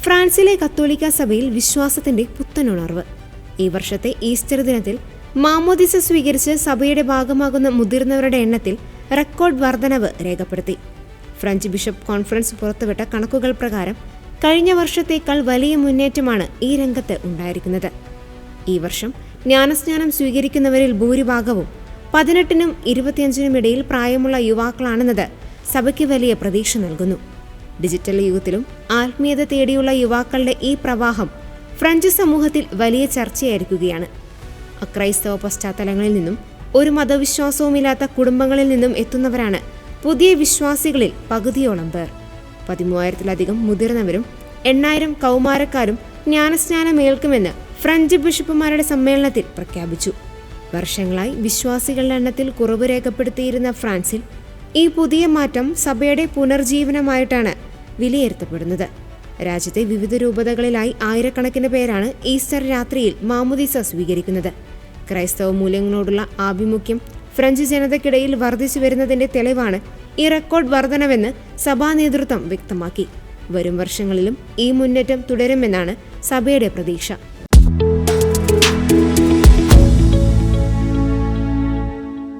ഫ്രാൻസിലെ കത്തോലിക്ക സഭയിൽ വിശ്വാസത്തിന്റെ പുത്തനുണർവ്. ഈ വർഷത്തെ ഈസ്റ്റർ ദിനത്തിൽ മാമോദിസ സ്വീകരിച്ച് സഭയുടെ ഭാഗമാകുന്ന മുതിർന്നവരുടെ എണ്ണത്തിൽ റെക്കോർഡ് വർധനവ് രേഖപ്പെടുത്തി. ഫ്രഞ്ച് ബിഷപ്പ് കോൺഫറൻസ് പുറത്തുവിട്ട കണക്കുകൾ പ്രകാരം കഴിഞ്ഞ വർഷത്തേക്കാൾ വലിയ മുന്നേറ്റമാണ് ഈ രംഗത്ത് ഉണ്ടായിരിക്കുന്നത്. ഈ വർഷം ജ്ഞാനസ്നാനം സ്വീകരിക്കുന്നവരിൽ ഭൂരിഭാഗവും 18-നും 25-നും ഇടയിൽ പ്രായമുള്ള യുവാക്കളാണെന്നത് സഭയ്ക്ക് വലിയ പ്രതീക്ഷ നൽകുന്നു. ഡിജിറ്റൽ യുഗത്തിലും ആത്മീയത തേടിയുള്ള യുവാക്കളുടെ ഈ പ്രവാഹം ഫ്രഞ്ച് സമൂഹത്തിൽ വലിയ ചർച്ചയായിരിക്കുകയാണ്. അക്രൈസ്തവ പശ്ചാത്തലങ്ങളിൽ നിന്നും ഒരു മതവിശ്വാസവുമില്ലാത്ത കുടുംബങ്ങളിൽ നിന്നും എത്തുന്നവരാണ് പുതിയ വിശ്വാസികളിൽ പകുതിയോളം പേർ. 13,000-ലധികം മുതിർന്നവരും 8,000 കൗമാരക്കാരും ജ്ഞാനസ്നാനമേൽക്കുമെന്ന് ഫ്രഞ്ച് ബിഷപ്പുമാരുടെ സമ്മേളനത്തിൽ പ്രഖ്യാപിച്ചു. വർഷങ്ങളായി വിശ്വാസികളുടെ എണ്ണത്തിൽ കുറവ് രേഖപ്പെടുത്തിയിരുന്ന ഫ്രാൻസിൽ ഈ പുതിയ മാറ്റം സഭയുടെ പുനർജീവനമായിട്ടാണ് വിലയിരുത്തപ്പെടുന്നത്. രാജ്യത്തെ വിവിധ രൂപതകളിലായി ആയിരക്കണക്കിന് പേരാണ് ഈസ്റ്റർ രാത്രിയിൽ മാമോദിസ സ്വീകരിക്കുന്നത്. ക്രൈസ്തവ മൂല്യങ്ങളോടുള്ള ആഭിമുഖ്യം ഫ്രഞ്ച് ജനതയ്ക്കിടയിൽ വർദ്ധിച്ചു വരുന്നതിന്റെ തെളിവാണ് ഈ റെക്കോർഡ് വർധനവെന്ന് സഭാ നേതൃത്വം വ്യക്തമാക്കി. വരും വർഷങ്ങളിലും ഈ മുന്നേറ്റം തുടരുമെന്നാണ് സഭയുടെ പ്രതീക്ഷ.